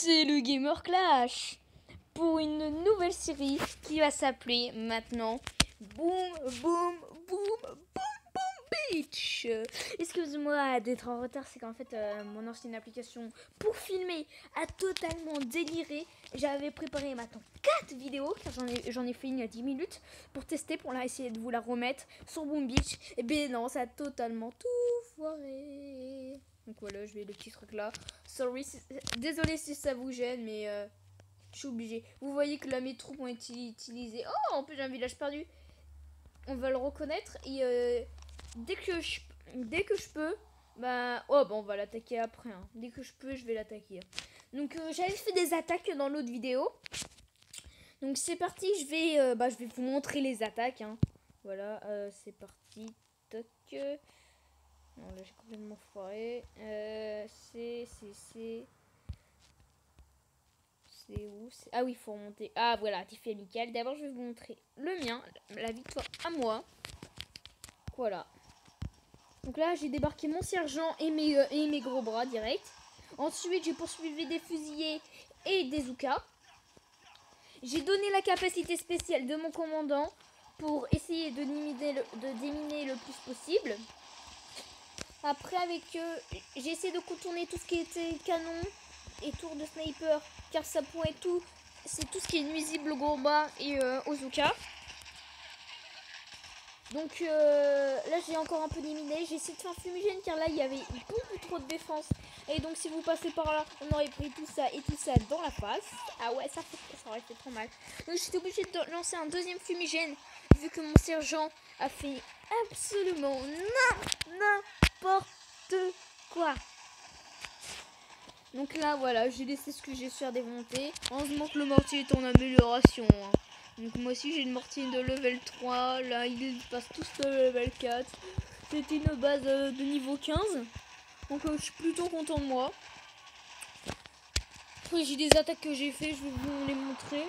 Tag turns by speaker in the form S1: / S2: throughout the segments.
S1: c'est le Gamer Clash pour une nouvelle série qui va s'appeler maintenant Boom Boom Boom Boom Boom Beach. Excusez-moi d'être en retard, c'est qu'en fait mon ancienne application pour filmer a totalement déliré. J'avais préparé maintenant 4 vidéos car j'en ai fait une il y a 10 minutes pour tester, pour essayer de vous la remettre sur Boom Beach. Et ben non, ça a totalement tout foiré. Donc voilà, je vais le petit truc là. Sorry, désolé si ça vous gêne, mais je suis obligée. Vous voyez que là mes troupes ont été utilisées. Oh, en plus j'ai un village perdu. On va le reconnaître et dès que je peux, bah on va l'attaquer après. Hein. Dès que je peux, je vais l'attaquer. Donc j'avais fait des attaques dans l'autre vidéo. Donc c'est parti, je vais vous montrer les attaques. Hein. Voilà, c'est parti. Toc. Non, là j'ai complètement foiré. C'est où? Ah oui, il faut remonter. Ah voilà, défi amical. D'abord, je vais vous montrer le mien, la victoire à moi. Voilà. Donc là, j'ai débarqué mon sergent et mes gros bras direct. Ensuite, j'ai poursuivi des fusillés et des zoukas. J'ai donné la capacité spéciale de mon commandant pour essayer de déminer le plus possible. Après, avec eux, j'ai essayé de contourner tout ce qui était canon et tour de sniper, car ça pourrait tout, c'est tout ce qui est nuisible au Gorba et au Zuka. Donc là, j'ai encore un peu diminué. J'ai essayé de faire un fumigène, car là, il y avait beaucoup trop de défense. Et donc, si vous passez par là, on aurait pris tout ça et tout ça dans la face. Ah ouais, ça aurait fait trop mal. Donc, j'étais obligée de lancer un deuxième fumigène, vu que mon sergent a fait absolument n'importe quoi. Donc là, voilà, j'ai laissé ce que j'ai su faire démonter. Heureusement que le mortier est en amélioration. Hein. Donc moi aussi, j'ai une mortier de level 3. Là, ils passent tous de level 4. C'était une base de niveau 15. Donc je suis plutôt content de moi. Après, j'ai des attaques que j'ai fait, je vais vous les montrer.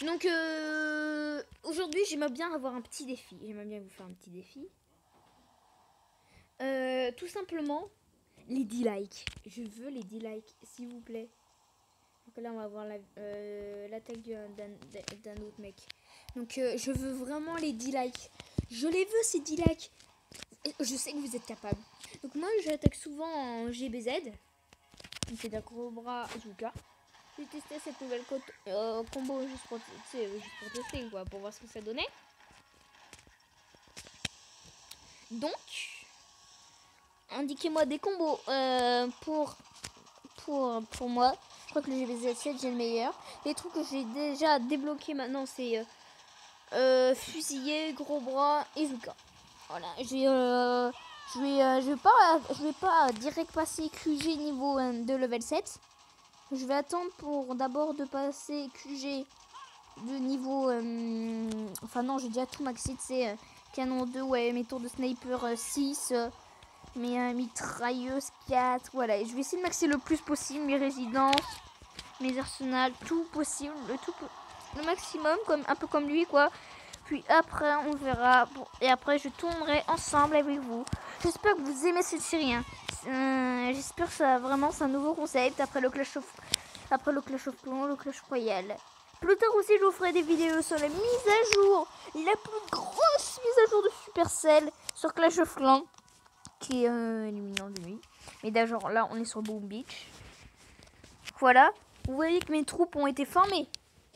S1: Donc aujourd'hui, j'aimerais bien avoir un petit défi. J'aimerais bien vous faire un petit défi. Tout simplement, les 10 likes. Je veux les 10 likes, s'il vous plaît. Donc là, on va voir l'attaque d'un autre mec. Donc je veux vraiment les 10 likes. Je les veux, ces 10 likes. Je sais que vous êtes capables. Donc moi, j'attaque souvent en GBZ. Donc c'est d'un gros bras Zuka. J'ai testé cette nouvelle combo juste pour tester, quoi, pour voir ce que ça donnait. Donc, indiquez-moi des combos pour moi. Je crois que le GBZ7, j'ai le meilleur. Les trucs que j'ai déjà débloqués maintenant, c'est fusillé, gros bras et Zuka. Voilà, je vais pas direct passer QG niveau de level 7. Je vais attendre pour d'abord de passer QG de niveau... enfin non, j'ai déjà tout maxé, c'est canon 2, ouais, mes tours de sniper 6, mes mitrailleuses 4, voilà. Et je vais essayer de maxer le plus possible, mes résidences, mes arsenals, tout possible, le maximum, un peu comme lui, quoi. Puis après, on verra. Bon, et après, je tournerai ensemble avec vous. J'espère que vous aimez cette série. Hein. J'espère que ça vraiment c'est un nouveau concept après le Clash of Clans, le Clash Royale. Plus tard aussi, je vous ferai des vidéos sur la mise à jour, la plus grosse mise à jour de Supercell sur Clash of Clans, qui est éliminant de nuit. Mais d'ailleurs, là, on est sur Boom Beach. Voilà. Vous voyez que mes troupes ont été formées.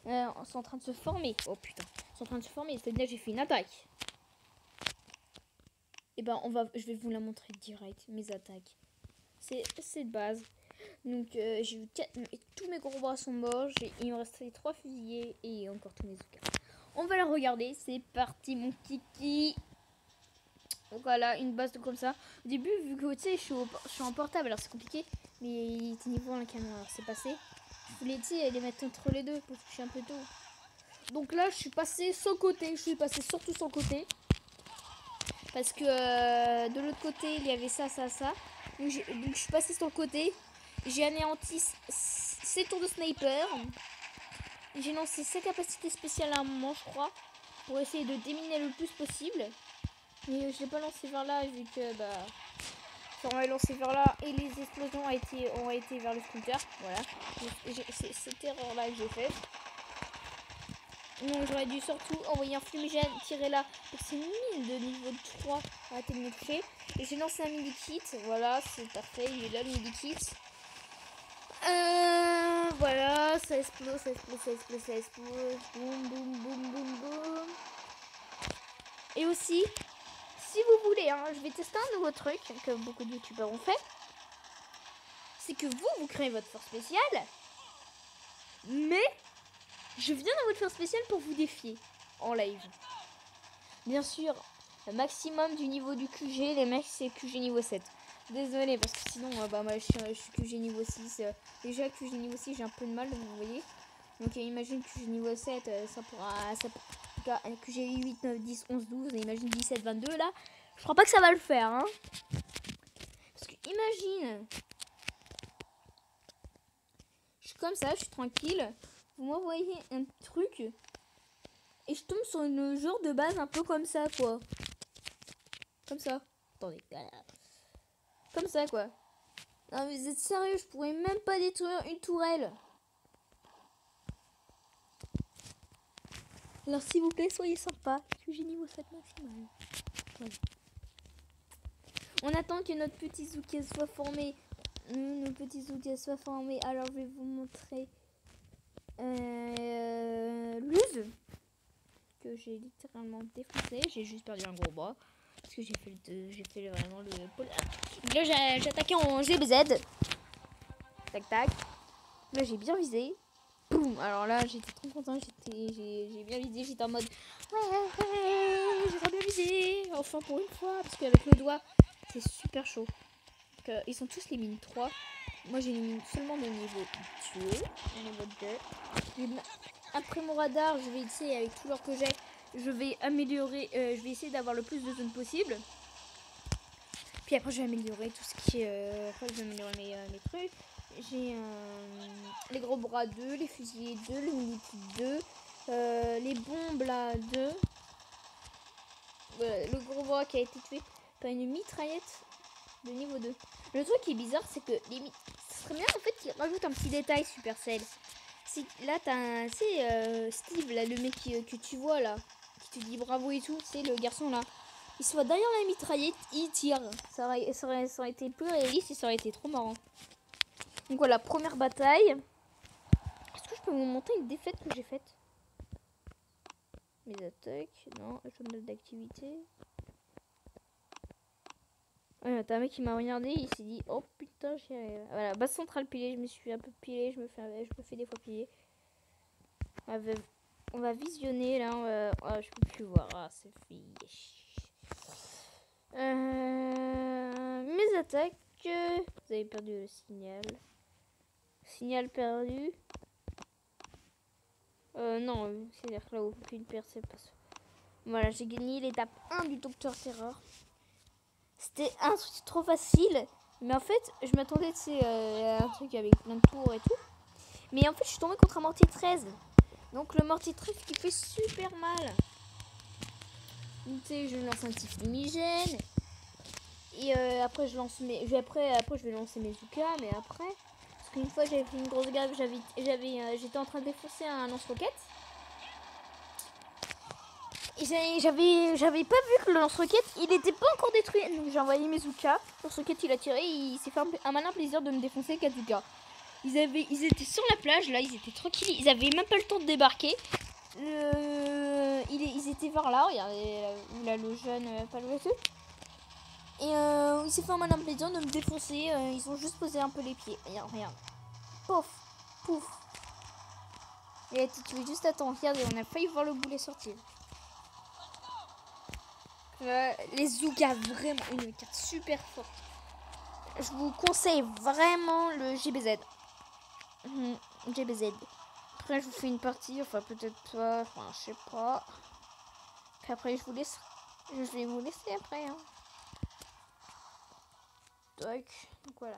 S1: Sont en train de se former. Oh putain. Sont en train de se former. C'est-à-dire j'ai fait une attaque. Et ben je vais vous la montrer direct. Mes attaques. C'est de base. Donc j'ai eu 4. Tous mes gros bras sont morts. Il me restait 3 fusillés et encore tous mes zoukas. On va la regarder. C'est parti mon kiki. Donc voilà, une base de comme ça. Au début, vu que tu sais, je suis en portable, alors c'est compliqué. Mais il était niveau un canon, alors c'est passé. Je voulais les mettre entre les deux pour toucher un peu tôt. Donc là, je suis passée sur le côté. Je suis passée surtout sur le côté. Parce que de l'autre côté, il y avait ça. Donc je suis passée sur le côté. J'ai anéanti 7 tours de sniper. J'ai lancé 7 capacités spéciales à un moment, je crois. Pour essayer de déminer le plus possible. Mais je l'ai pas lancé vers là, vu que est lancé vers là et les explosions ont été vers le scooter. Voilà. C'est cette erreur-là que j'ai faite. Donc j'aurais dû surtout envoyer un fumigène, tirer là. C'est une mine de niveau 3. Arrêtez de me toucher. Et j'ai lancé un midi-kit. Voilà, c'est parfait. Il est là, le midi-kit. Voilà, ça explose, ça explose, ça explose, ça explose. Boum, boum, boum, boum, boum. Et aussi, si vous voulez, hein, je vais tester un nouveau truc que beaucoup de youtubeurs ont fait. C'est que vous créez votre force spéciale. Mais je viens dans votre force spéciale pour vous défier en live. Bien sûr, le maximum du niveau du QG, les mecs, c'est QG niveau 7. Désolé, parce que sinon, moi, je suis QG niveau 6. Déjà, QG niveau 6, j'ai un peu de mal, vous voyez. Donc, imagine QG niveau 7, ça pourra... QG 8, 9, 10, 11, 12, et imagine 17, 22, là. Je crois pas que ça va le faire, hein. Parce que, imagine... Je suis comme ça, je suis tranquille. Vous m'envoyez un truc... Et je tombe sur une genre de base un peu comme ça, quoi. Comme ça. Attendez. Comme ça, quoi. Non, mais vous êtes sérieux, je pourrais même pas détruire une tourelle. Alors, s'il vous plaît, soyez sympa. Que j'ai niveau 7 maximal. Voilà. On attend que notre petit Zouké soit formé. Nos petits Zouké soient formés. Alors, je vais vous montrer. Luz. Que j'ai littéralement défoncé. J'ai juste perdu un gros bras. Parce que j'ai fait vraiment le... Donc là, j'ai attaqué en GBZ. Tac, tac. Là, j'ai bien visé. Boum. Alors là, j'étais trop content. J'ai bien visé. J'étais en mode... Ouais, j'ai trop bien visé. Enfin, pour une fois. Parce qu'avec le doigt, c'est super chaud. Donc, ils sont tous les mines 3. Moi, j'ai seulement le niveau 2. Le niveau 2. Après mon radar, je vais essayer, avec tout l'or que j'ai, je vais améliorer, je vais essayer d'avoir le plus de zones possible. Puis après, je vais améliorer tout ce qui est... après, je vais améliorer mes trucs. J'ai les gros bras 2, les fusiliers 2, le mini-kit 2, les bombes là 2. Le gros bras qui a été tué par une mitraillette de niveau 2. Le truc qui est bizarre, c'est que ce serait bien en fait qu'ils rajoutent un petit détail Supercell. Là, t'as Steve, là, le mec que tu vois là, qui te dit bravo et tout, c'est le garçon là. Il soit derrière la mitraillette, il tire. Ça aurait été plus réaliste et ça aurait été trop marrant. Donc voilà, première bataille. Est-ce que je peux vous montrer une défaite que j'ai faite? Mes attaques, non, journal d'activité. Ouais, t'as un mec qui m'a regardé, il s'est dit oh putain, j'y arrive. Voilà, base centrale pilée, je me suis un peu pilé, je me fais des fois piller. On va visionner là, oh, je peux plus voir, ah c'est fiche. Mes attaques, vous avez perdu le signal. Signal perdu. Non, c'est-à-dire que là aucune personne passe. Voilà, j'ai gagné l'étape 1 du Docteur Terror. C'était un truc trop facile, mais en fait, je m'attendais à un truc avec plein de tours et tout. Mais en fait, je suis tombée contre un mortier 13. Donc le mortier 13 qui fait super mal. Donc tu sais, je lance un petit fumigène. Et après, je vais lancer mes Zuka, mais après... Parce qu'une fois, j'avais fait une grosse gaffe, j'étais en train de défoncer un lance-roquette. Et j'avais pas vu que le lance-roquette, il était pas encore détruit. Donc j'ai envoyé mes Zuka. Le lance-roquette, il a tiré, il s'est fait un malin plaisir de me défoncer 4 Zuka. Ils étaient sur la plage, là, ils étaient tranquilles. Ils avaient même pas le temps de débarquer. Ils étaient vers là, regardez, là, le jeune, pas le truc. Et il s'est fait un malin plaisir de me défoncer. Ils ont juste posé un peu les pieds. Regarde. Pouf, pouf. Il a été tué juste à temps. Regardez, on a failli voir le boulet sortir. Les Zuka, vraiment une carte super forte. Je vous conseille vraiment le GBZ. GBZ. Après, je vous fais une partie, enfin peut-être pas, enfin je sais pas. Puis après, je vais vous laisser après. Hein. Donc voilà.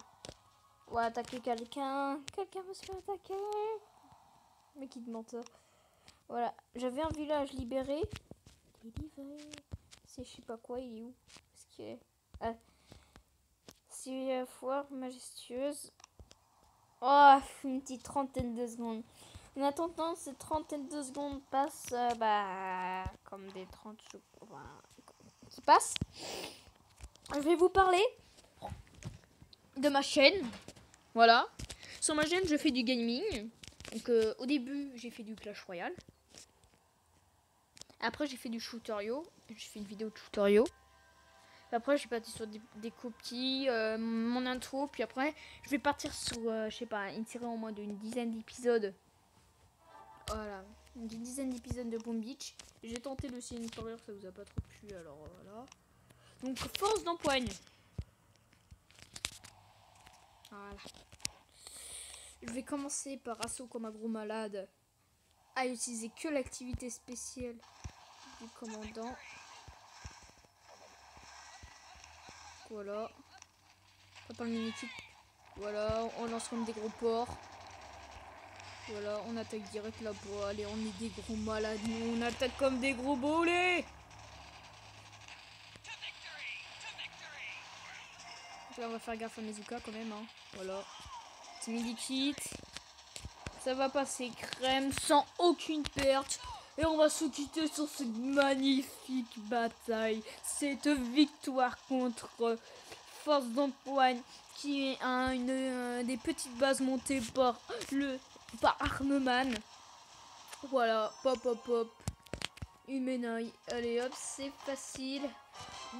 S1: On va attaquer quelqu'un. Quelqu'un veut se faire attaquer. Mais qui de menteur. Voilà. J'avais un village libéré. C'est je sais pas quoi, il est où? Parce que partie foire majestueuse. Oh, une petite trentaine de secondes. En attendant, ces trentaine de secondes passent comme des 30 secondes qui passent. Je vais vous parler de ma chaîne. Voilà. Sur ma chaîne, je fais du gaming. Donc au début, j'ai fait du Clash Royale. Après, j'ai fait du tutorial. J'ai fait une vidéo tutorial. Après, je suis partie sur des copies, mon intro. Puis après, je vais partir sur, je sais pas, une série en moins d'une dizaine d'épisodes. Voilà, une dizaine d'épisodes de Boom Beach. J'ai tenté le Single Warrior, ça vous a pas trop plu, alors voilà. Donc, force d'empoigne. Voilà. Je vais commencer par assaut comme un gros malade. À utiliser que l'activité spéciale du commandant. Voilà. Pas le mini-kit. Voilà, on lance comme des gros porcs. Voilà, on attaque direct là-bas. Allez, on est des gros malades. Nous, on attaque comme des gros bolets. Là, on va faire gaffe à Mezuka quand même. Hein. Voilà. Petit mini-kit. Ça va passer crème sans aucune perte. Et on va se quitter sur cette magnifique bataille. Cette victoire contre Force d'Empoigne, qui est des petites bases montées par Armeman. Voilà, pop pop pop. Une médaille. Allez hop, c'est facile.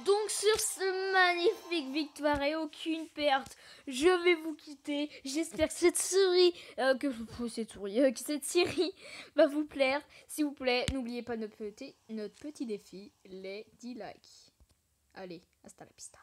S1: Donc sur ce magnifique victoire et aucune perte, je vais vous quitter. J'espère que cette série, que cette série va vous plaire. S'il vous plaît, n'oubliez pas notre petit défi, les 10 likes. Allez, hasta la pista.